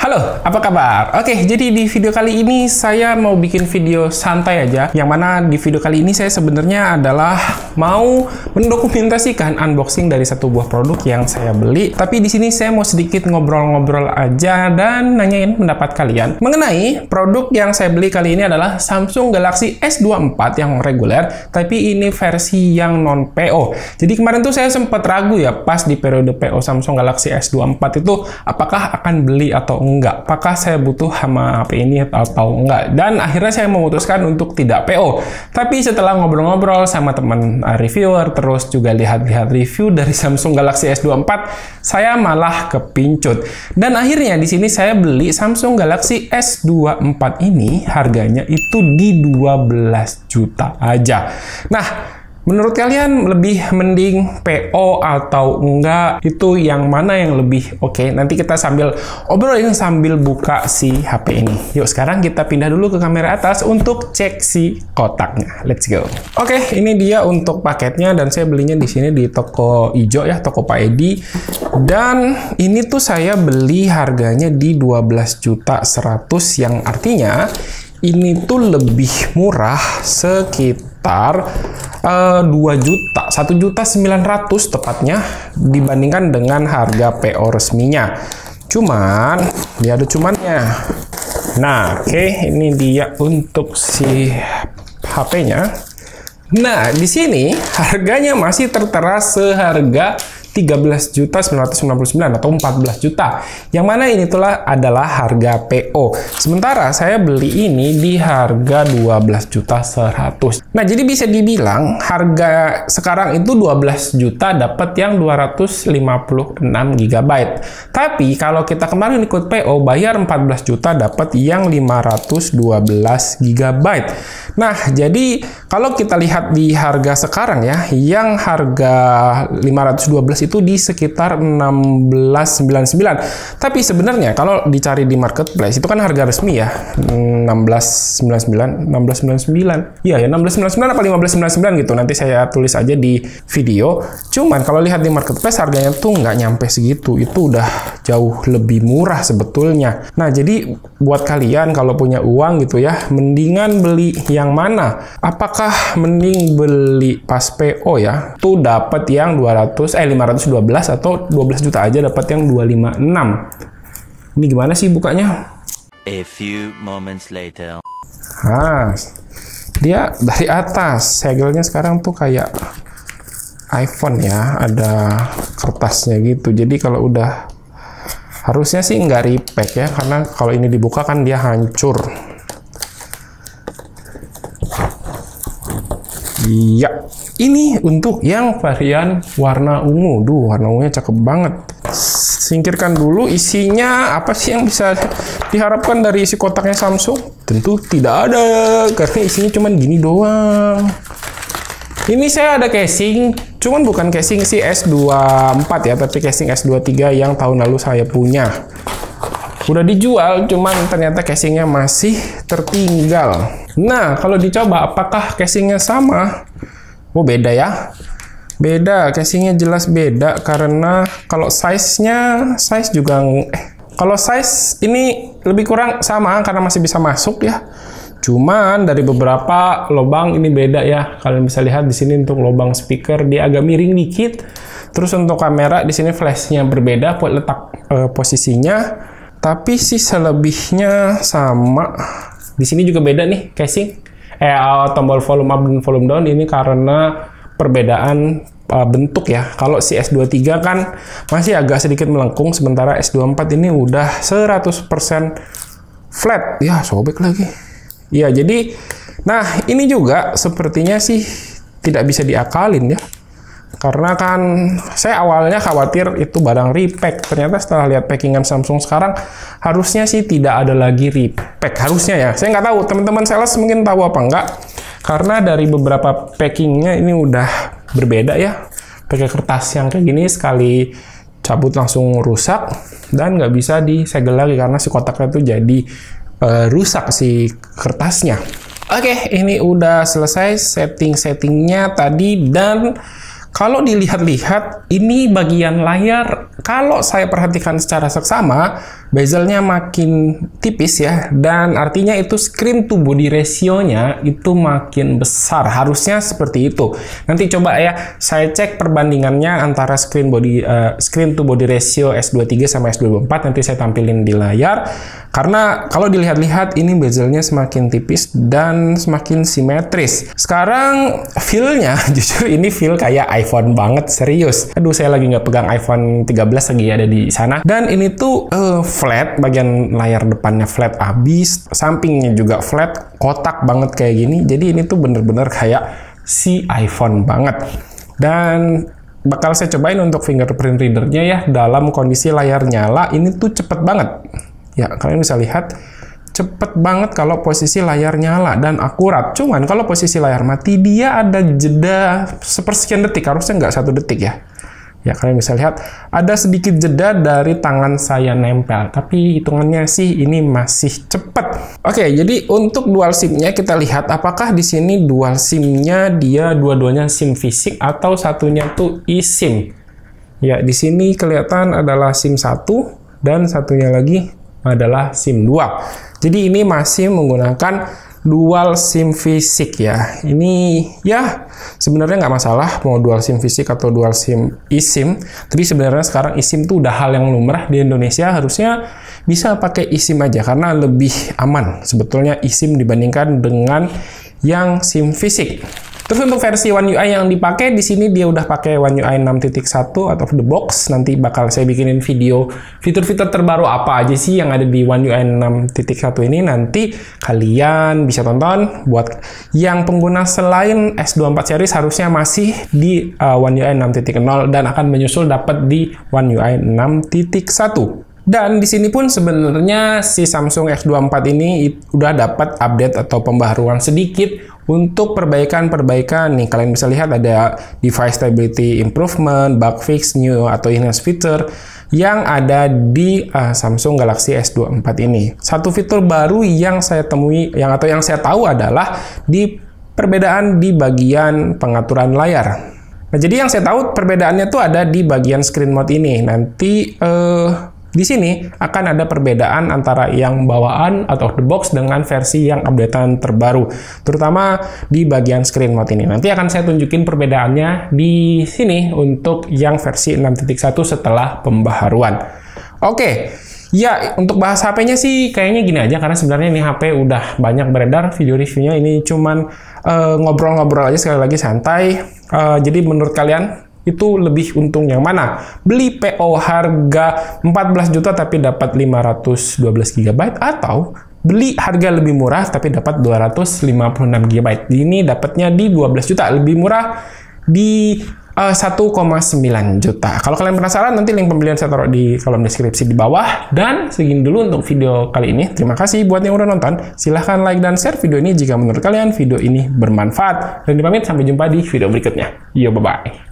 Halo, apa kabar? Oke, jadi di video kali ini saya mau bikin video santai aja. Yang mana di video kali ini saya sebenarnya adalah mau mendokumentasikan unboxing dari satu buah produk yang saya beli. Tapi di sini saya mau sedikit ngobrol-ngobrol aja dan nanyain pendapat kalian mengenai produk yang saya beli kali ini adalah Samsung Galaxy S24 yang reguler, tapi ini versi yang non PO. Jadi kemarin tuh saya sempat ragu ya pas di periode PO Samsung Galaxy S24 itu apakah akan beli atau enggak, apakah saya butuh sama HP ini atau enggak, dan akhirnya saya memutuskan untuk tidak PO. Tapi setelah ngobrol-ngobrol sama teman reviewer, terus juga lihat-lihat review dari Samsung Galaxy S24, saya malah kepincut. Dan akhirnya di sini saya beli Samsung Galaxy S24 ini harganya itu di 12 juta aja. Nah, menurut kalian lebih mending PO atau enggak? Itu yang mana yang lebih oke? Nanti kita sambil obrolin sambil buka si HP ini. Yuk sekarang kita pindah dulu ke kamera atas untuk cek si kotaknya. Let's go. Oke, ini dia untuk paketnya dan saya belinya di sini di toko ijo ya, toko Pak Edi. Dan ini tuh saya beli harganya di 12.100.000 yang artinya ini tuh lebih murah sekitar 2 juta, 1.900.000 tepatnya dibandingkan dengan harga PO resminya. Cuman, dia ada cumannya. Nah, oke, ini dia untuk si HP-nya. Nah, di sini harganya masih tertera seharga 13.999 atau 14 juta. Yang mana ini adalah harga PO. Sementara saya beli ini di harga 12.100.000. Nah, jadi bisa dibilang harga sekarang itu 12 juta dapat yang 256 GB. Tapi kalau kita kemarin ikut PO bayar 14 juta dapat yang 512 GB. Nah, jadi kalau kita lihat di harga sekarang ya, yang harga 512 itu di sekitar 1699. Tapi sebenarnya kalau dicari di marketplace itu kan harga resmi ya, 1699. Iya ya, 1699 apa 1599 gitu. Nanti saya tulis aja di video. Cuman kalau lihat di marketplace harganya tuh nggak nyampe segitu. Itu udah jauh lebih murah sebetulnya. Nah, jadi buat kalian kalau punya uang gitu ya, mendingan beli yang mana? Apakah mending beli pas PO ya, tuh dapat yang 512 atau 12 juta aja dapat yang 256. Ini gimana sih bukanya? A few moments later. Nah, dia dari atas. Segelnya sekarang tuh kayak iPhone ya, ada kertasnya gitu. Jadi kalau udah harusnya sih nggak repack ya, karena kalau ini dibuka kan dia hancur. Iya, ini untuk yang varian warna ungu. Duh, warna ungunya cakep banget. Singkirkan dulu isinya, apa sih yang bisa diharapkan dari isi kotaknya Samsung? Tentu tidak ada, karena isinya cuman gini doang. Ini saya ada casing, cuman bukan casing si S24 ya, tapi casing S23 yang tahun lalu saya punya. Udah dijual, cuman ternyata casingnya masih tertinggal. Nah, kalau dicoba, apakah casingnya sama? Oh, beda ya. Beda, casingnya jelas beda, karena kalau size juga... kalau size ini lebih kurang sama, karena masih bisa masuk ya. Cuman dari beberapa lubang ini beda ya. Kalian bisa lihat di sini untuk lubang speaker dia agak miring dikit. Terus untuk kamera di sini flashnya berbeda buat letak posisinya. Tapi sih selebihnya sama. Di sini juga beda nih casing. Tombol volume up dan volume down ini karena perbedaan bentuk ya. Kalau si S23 kan masih agak sedikit melengkung, sementara S24 ini udah 100% flat. Ya, sobek lagi. Ya, jadi nah ini juga sepertinya sih tidak bisa diakalin ya. Karena kan saya awalnya khawatir itu barang repack. Ternyata setelah lihat packingan Samsung sekarang, harusnya sih tidak ada lagi repack. Harusnya ya. Saya nggak tahu, teman-teman sales mungkin tahu apa enggak. Karena dari beberapa packingnya ini udah berbeda ya. Pakai kertas yang kayak gini, sekali cabut langsung rusak. Dan nggak bisa disegel lagi karena si kotaknya tuh jadi rusak si kertasnya. Oke, ini udah selesai setting-settingnya tadi. Dan Kalau dilihat-lihat, ini bagian layar, kalau saya perhatikan secara seksama, bezelnya makin tipis ya, dan artinya itu screen to body ratio-nya itu makin besar. Harusnya seperti itu. Nanti coba ya, saya cek perbandingannya antara screen to body ratio S23 sama S24, nanti saya tampilin di layar. Karena kalau dilihat-lihat, ini bezelnya semakin tipis dan semakin simetris. Sekarang feel-nya, jujur ini feel kayak iPhone banget, serius. Aduh, saya lagi nggak pegang iPhone 13 lagi ada di sana. Dan ini tuh flat, bagian layar depannya flat abis, sampingnya juga flat, kotak banget kayak gini. Jadi ini tuh bener-bener kayak si iPhone banget. Dan bakal saya cobain untuk fingerprint reader-nya ya, dalam kondisi layar nyala, ini tuh cepet banget. Ya, kalian bisa lihat, cepet banget kalau posisi layar nyala dan akurat. Cuman kalau posisi layar mati, dia ada jeda sepersekian detik, harusnya nggak 1 detik ya. Ya, kalian bisa lihat, ada sedikit jeda dari tangan saya nempel. Tapi hitungannya sih ini masih cepet. Oke, jadi untuk dual SIM-nya kita lihat apakah di sini dual SIM-nya dia dua-duanya SIM fisik atau satunya tuh eSIM. Ya, di sini kelihatan adalah SIM 1 dan satunya lagi adalah SIM 2. Jadi ini masih menggunakan dual SIM fisik ya. Ini ya sebenarnya nggak masalah mau dual SIM fisik atau dual SIM eSIM. Tapi sebenarnya sekarang eSIM tuh udah hal yang lumrah di Indonesia. Harusnya bisa pakai eSIM aja karena lebih aman sebetulnya eSIM dibandingkan dengan yang SIM fisik. Terus untuk versi One UI yang dipakai di sini dia udah pakai One UI 6.1 out of the box. Nanti bakal saya bikinin video fitur-fitur terbaru apa aja sih yang ada di One UI 6.1 ini. Nanti kalian bisa tonton. Buat yang pengguna selain S24 series harusnya masih di One UI 6.0 dan akan menyusul dapat di One UI 6.1. Dan di sini pun sebenarnya si Samsung S24 ini udah dapat update atau pembaharuan sedikit untuk perbaikan-perbaikan. Nih kalian bisa lihat ada device stability improvement, bug fix, new atau enhanced feature yang ada di Samsung Galaxy S24 ini. Satu fitur baru yang saya temui yang saya tahu adalah di perbedaan di bagian pengaturan layar. Nah, jadi yang saya tahu perbedaannya tuh ada di bagian screen mode ini. Nanti di sini akan ada perbedaan antara yang bawaan atau the box dengan versi yang updatean terbaru, terutama di bagian screen mode ini. Nanti akan saya tunjukin perbedaannya di sini untuk yang versi 6.1 setelah pembaharuan. Oke, ya untuk bahas HP-nya sih kayaknya gini aja karena sebenarnya ini HP udah banyak beredar video reviewnya. Ini cuman ngobrol-ngobrol aja, sekali lagi santai. Jadi menurut kalian itu lebih untung yang mana? Beli PO harga 14 juta tapi dapat 512 GB atau beli harga lebih murah tapi dapat 256 GB. Ini dapatnya di 12 juta, lebih murah di 1,9 juta. Kalau kalian penasaran, nanti link pembelian saya taruh di kolom deskripsi di bawah. Dan segini dulu untuk video kali ini. Terima kasih buat yang udah nonton. Silahkan like dan share video ini jika menurut kalian video ini bermanfaat. Dan dipamit, sampai jumpa di video berikutnya. Yo, bye-bye.